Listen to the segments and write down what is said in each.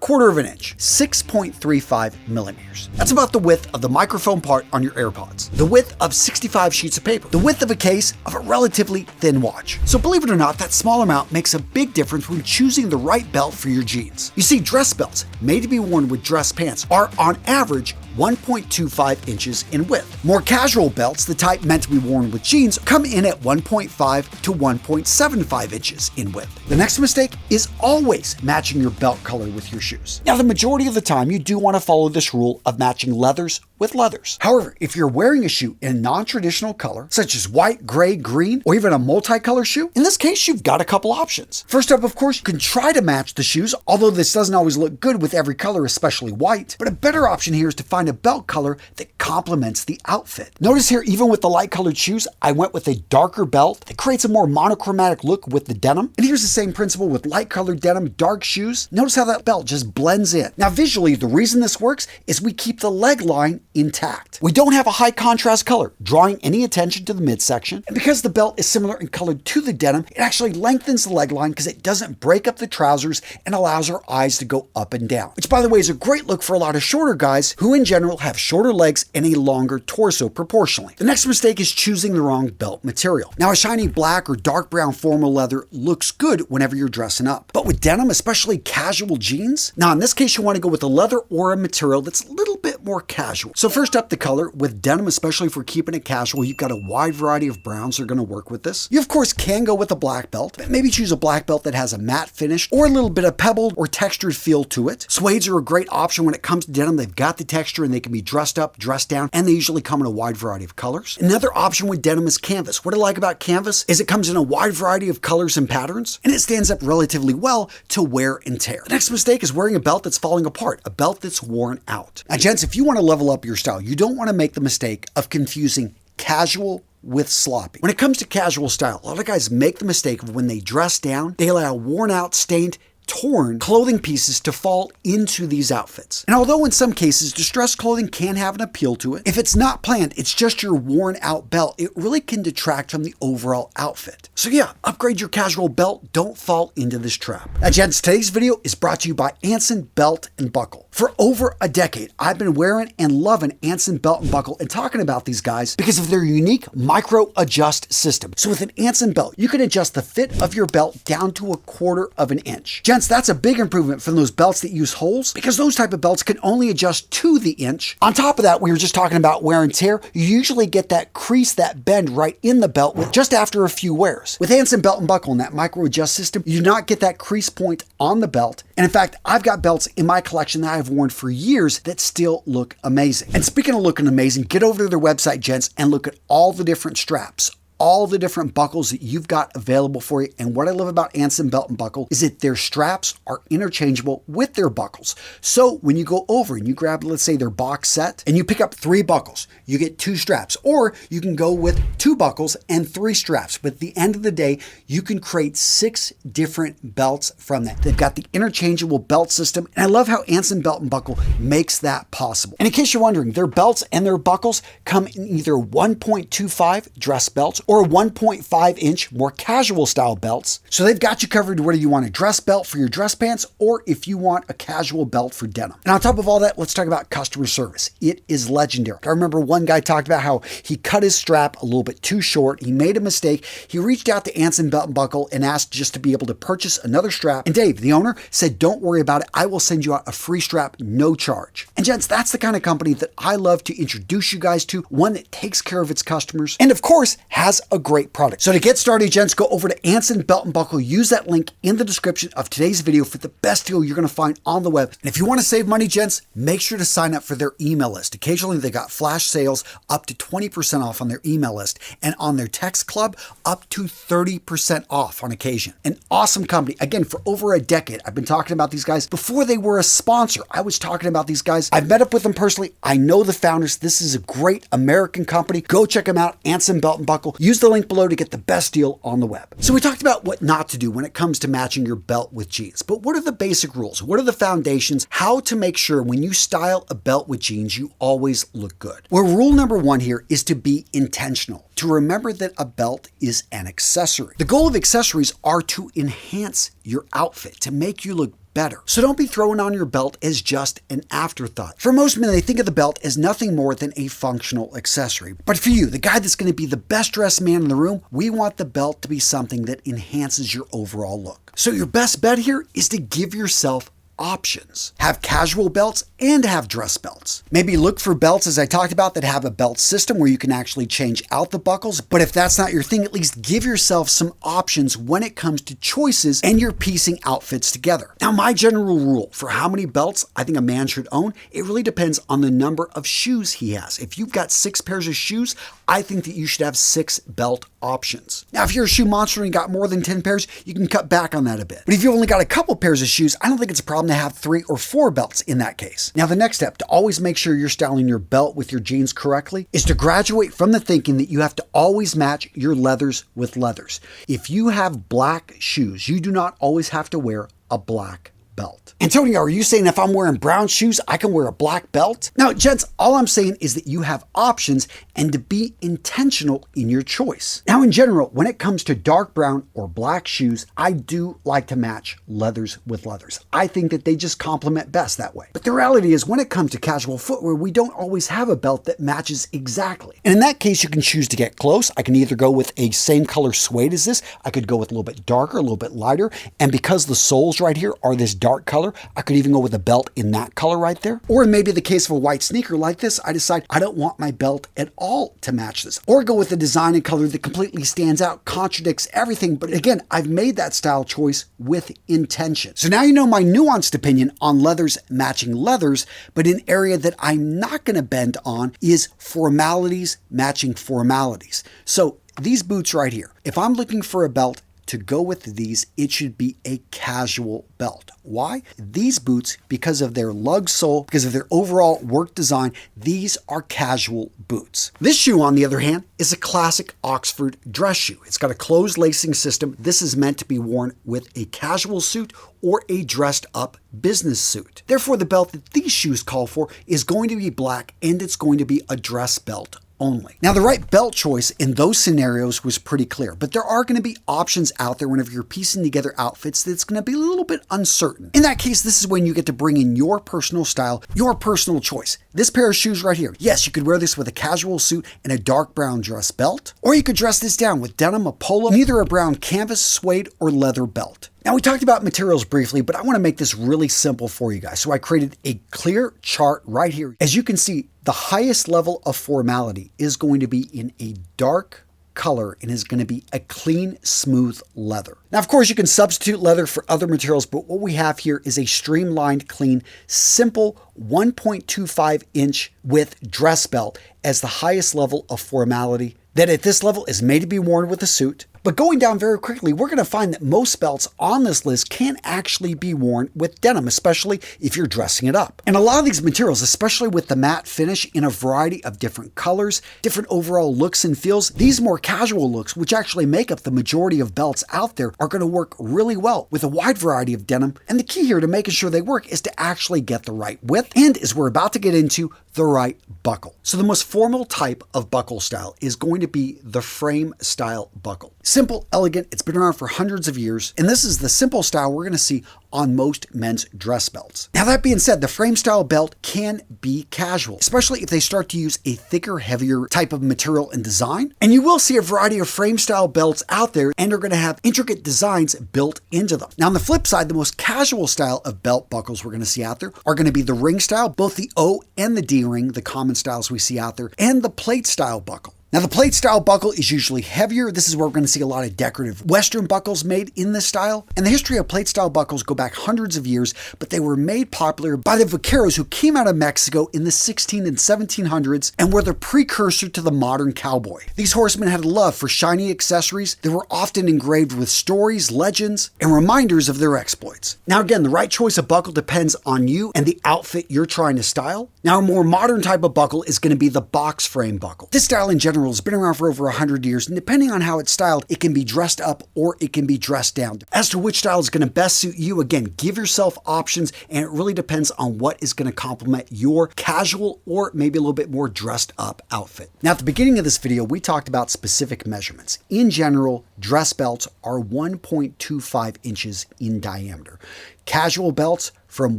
1/4 of an inch, 6.35 millimeters. That's about the width of the microphone part on your AirPods, the width of 65 sheets of paper, the width of a case of a relatively thin watch. So believe it or not, that small amount makes a big difference when choosing the right belt for your jeans. You see, dress belts made to be worn with dress pants are on average 1.25 inches in width. More casual belts, the type meant to be worn with jeans, come in at 1.5 to 1.75 inches in width. The next mistake is always matching your belt color with your shoes. Now, the majority of the time, you do want to follow this rule of matching leathers with leathers. However, if you're wearing a shoe in a non-traditional color, such as white, gray, green, or even a multicolor shoe, in this case, you've got a couple options. First up, of course, you can try to match the shoes, although this doesn't always look good with every color, especially white. But a better option here is to find a belt color that complements the outfit. Notice here, even with the light colored shoes, I went with a darker belt that creates a more monochromatic look with the denim. And here's the same principle with light colored denim, dark shoes. Notice how that belt just blends in. Now, visually, the reason this works is we keep the leg line intact. We don't have a high contrast color, drawing any attention to the midsection. And because the belt is similar in color to the denim, it actually lengthens the leg line because it doesn't break up the trousers and allows our eyes to go up and down. Which, by the way, is a great look for a lot of shorter guys who in general have shorter legs and a longer torso proportionally. The next mistake is choosing the wrong belt material. Now, a shiny black or dark brown formal leather looks good whenever you're dressing up. But with denim, especially casual jeans, now in this case you want to go with a leather or a material that's a little bit more casual. So first up, the color. With denim, especially if we're keeping it casual, you've got a wide variety of browns that are going to work with this. You of course can go with a black belt, but maybe choose a black belt that has a matte finish or a little bit of pebbled or textured feel to it. Suedes are a great option when it comes to denim. They've got the texture and they can be dressed up, dressed down, and they usually come in a wide variety of colors. Another option with denim is canvas. What I like about canvas is it comes in a wide variety of colors and patterns, and it stands up relatively well to wear and tear. The next mistake is wearing a belt that's falling apart, a belt that's worn out. Now, gents, if you want to level up your style, you don't want to make the mistake of confusing casual with sloppy. When it comes to casual style, a lot of guys make the mistake of when they dress down, they allow worn out, stained, torn clothing pieces to fall into these outfits. And although in some cases distressed clothing can have an appeal to it, if it's not planned, it's just your worn out belt, it really can detract from the overall outfit. So yeah, upgrade your casual belt, don't fall into this trap. Now gents, today's video is brought to you by Anson Belt and Buckle. For over a decade, I've been wearing and loving Anson Belt and Buckle and talking about these guys because of their unique micro adjust system. So with an Anson belt, you can adjust the fit of your belt down to 1/4 of an inch. That's a big improvement from those belts that use holes, because those type of belts can only adjust to the inch. On top of that, we were just talking about wear and tear. You usually get that crease, that bend right in the belt with just after a few wears. With Anson Belt and Buckle and that micro adjust system, you do not get that crease point on the belt. And in fact, I've got belts in my collection that I've worn for years that still look amazing. And speaking of looking amazing, get over to their website, gents, and look at all the different straps, all the different buckles that you've got available for you. And what I love about Anson Belt and Buckle is that their straps are interchangeable with their buckles. So when you go over and you grab, let's say, their box set and you pick up 3 buckles, you get 2 straps, or you can go with 2 buckles and 3 straps. But at the end of the day, you can create 6 different belts from that. They've got the interchangeable belt system. And I love how Anson Belt and Buckle makes that possible. And in case you're wondering, their belts and their buckles come in either 1.25 dress belts or 1.5 inch more casual style belts. So they've got you covered whether you want a dress belt for your dress pants or if you want a casual belt for denim. And on top of all that, let's talk about customer service. It is legendary. I remember one guy talked about how he cut his strap a little bit too short. He made a mistake. He reached out to Anson Belt and Buckle and asked just to be able to purchase another strap. And Dave, the owner, said, "Don't worry about it. I will send you out a free strap, no charge." And gents, that's the kind of company that I love to introduce you guys to, one that takes care of its customers and of course has a great product. So to get started, gents, go over to Anson Belt and Buckle. Use that link in the description of today's video for the best deal you're going to find on the web. And if you want to save money, gents, make sure to sign up for their email list. Occasionally they got flash sales up to 20% off on their email list, and on their text club up to 30% off on occasion. An awesome company. Again, for over a decade, I've been talking about these guys. Before they were a sponsor, I was talking about these guys. I've met up with them personally. I know the founders. This is a great American company. Go check them out, Anson Belt and Buckle. Use the link below to get the best deal on the web. So we talked about what not to do when it comes to matching your belt with jeans, but what are the basic rules? What are the foundations? How to make sure when you style a belt with jeans, you always look good? Well, rule number 1 here is to be intentional, to remember that a belt is an accessory. The goal of accessories are to enhance your outfit, to make you look better. So don't be throwing on your belt as just an afterthought. For most men, they think of the belt as nothing more than a functional accessory. But for you, the guy that's going to be the best dressed man in the room, we want the belt to be something that enhances your overall look. So your best bet here is to give yourself options. Have casual belts and have dress belts. Maybe look for belts, as I talked about, that have a belt system where you can actually change out the buckles. But if that's not your thing, at least give yourself some options when it comes to choices and you're piecing outfits together. Now, my general rule for how many belts I think a man should own, it really depends on the number of shoes he has. If you've got 6 pairs of shoes, I think that you should have 6 belt options. Now, if you're a shoe monster and you got more than 10 pairs, you can cut back on that a bit. But if you've only got a couple pairs of shoes, I don't think it's a problem to have 3 or 4 belts in that case. Now, the next step to always make sure you're styling your belt with your jeans correctly is to graduate from the thinking that you have to always match your leathers with leathers. If you have black shoes, you do not always have to wear a black belt. Antonio, are you saying if I'm wearing brown shoes, I can wear a black belt? Now, gents, all I'm saying is that you have options and to be intentional in your choice. Now, in general, when it comes to dark brown or black shoes, I do like to match leathers with leathers. I think that they just complement best that way. But the reality is when it comes to casual footwear, we don't always have a belt that matches exactly. And in that case, you can choose to get close. I can either go with a same color suede as this. I could go with a little bit darker, a little bit lighter. And because the soles right here are this dark color, I could even go with a belt in that color right there. Or in maybe the case of a white sneaker like this, I decide I don't want my belt at all to match this. Or go with a design and color that completely stands out, contradicts everything. But again, I've made that style choice with intention. So now you know my nuanced opinion on leathers matching leathers, but an area that I'm not going to bend on is formalities matching formalities. So these boots right here, if I'm looking for a belt to go with these, it should be a casual belt. Why? These boots, because of their lug sole, because of their overall work design, these are casual boots. This shoe, on the other hand, is a classic Oxford dress shoe. It's got a closed lacing system. This is meant to be worn with a casual suit or a dressed up business suit. Therefore, the belt that these shoes call for is going to be black and it's going to be a dress belt only. Now, the right belt choice in those scenarios was pretty clear, but there are going to be options out there whenever you're piecing together outfits that's going to be a little bit uncertain. In that case, this is when you get to bring in your personal style, your personal choice. This pair of shoes right here, yes, you could wear this with a casual suit and a dark brown dress belt, or you could dress this down with denim, a polo, and either a brown canvas, suede, or leather belt. Now, we talked about materials briefly, but I want to make this really simple for you guys. So I created a clear chart right here. As you can see, the highest level of formality is going to be in a dark color and is going to be a clean, smooth leather. Now, of course, you can substitute leather for other materials, but what we have here is a streamlined, clean, simple 1.25 inch width dress belt as the highest level of formality that at this level is made to be worn with a suit. But going down very quickly, we're going to find that most belts on this list can actually be worn with denim, especially if you're dressing it up. And a lot of these materials, especially with the matte finish in a variety of different colors, different overall looks and feels, these more casual looks, which actually make up the majority of belts out there, are going to work really well with a wide variety of denim. And the key here to making sure they work is to actually get the right width and, as we're about to get into, the right buckle. So the most formal type of buckle style is going to be the frame style buckle. Simple, elegant, it's been around for hundreds of years, and this is the simple style we're going to see on most men's dress belts. Now, that being said, the frame style belt can be casual, especially if they start to use a thicker, heavier type of material and design. And you will see a variety of frame style belts out there and are going to have intricate designs built into them. Now, on the flip side, the most casual style of belt buckles we're going to see out there are going to be the ring style, both the O and the D ring, the common styles we see out there, and the plate style buckle. Now, the plate style buckle is usually heavier. This is where we're going to see a lot of decorative Western buckles made in this style. And the history of plate style buckles go back hundreds of years, but they were made popular by the vaqueros who came out of Mexico in the 16 and 1700s and were the precursor to the modern cowboy. These horsemen had a love for shiny accessories that were often engraved with stories, legends, and reminders of their exploits. Now, again, the right choice of buckle depends on you and the outfit you're trying to style. Now, a more modern type of buckle is going to be the box frame buckle. This style in general general has been around for over 100 years, and depending on how it's styled, it can be dressed up or it can be dressed down. As to which style is going to best suit you, again, give yourself options, and it really depends on what is going to complement your casual or maybe a little bit more dressed up outfit. Now, at the beginning of this video, we talked about specific measurements. In general, dress belts are 1.25 inches in diameter. Casual belts from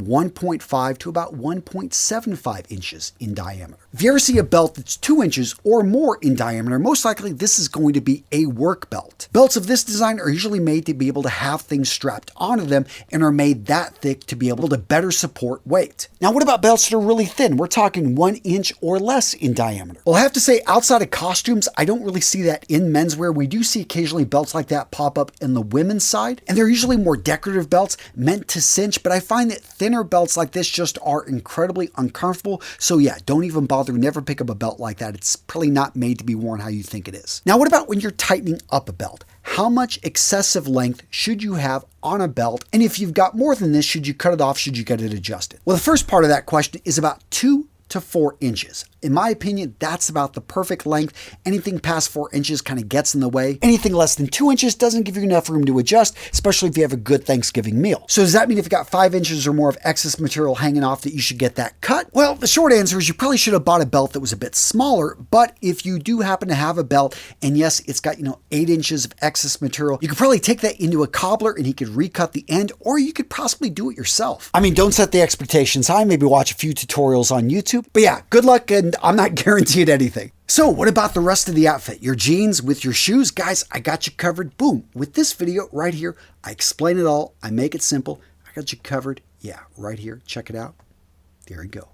1.5 to about 1.75 inches in diameter. If you ever see a belt that's 2 inches or more in diameter, most likely this is going to be a work belt. Belts of this design are usually made to be able to have things strapped onto them and are made that thick to be able to better support weight. Now, what about belts that are really thin? We're talking 1 inch or less in diameter. Well, I have to say, outside of costumes, I don't really see that in menswear. We do see occasionally belts like that pop up in the women's side, and they're usually more decorative belts meant to cinch, but I find that thinner belts like this just are incredibly uncomfortable. So yeah, don't even bother. Never pick up a belt like that. It's probably not made to be worn how you think it is. Now, what about when you're tightening up a belt? How much excessive length should you have on a belt? And if you've got more than this, should you cut it off? Should you get it adjusted? Well, the first part of that question is about 2 to 4 inches. In my opinion, that's about the perfect length. Anything past 4 inches kind of gets in the way. Anything less than 2 inches doesn't give you enough room to adjust, especially if you have a good Thanksgiving meal. So does that mean if you got 5 inches or more of excess material hanging off that you should get that cut? Well, the short answer is you probably should have bought a belt that was a bit smaller, but if you do happen to have a belt and yes, it's got, 8 inches of excess material, you could probably take that into a cobbler and he could recut the end, or you could possibly do it yourself. I mean, don't set the expectations high, maybe watch a few tutorials on YouTube, but yeah, good luck, and I'm not guaranteed anything. So what about the rest of the outfit? Your jeans with your shoes? Guys, I got you covered. Boom. With this video right here, I explain it all. I make it simple. I got you covered. Yeah, right here. Check it out. There you go.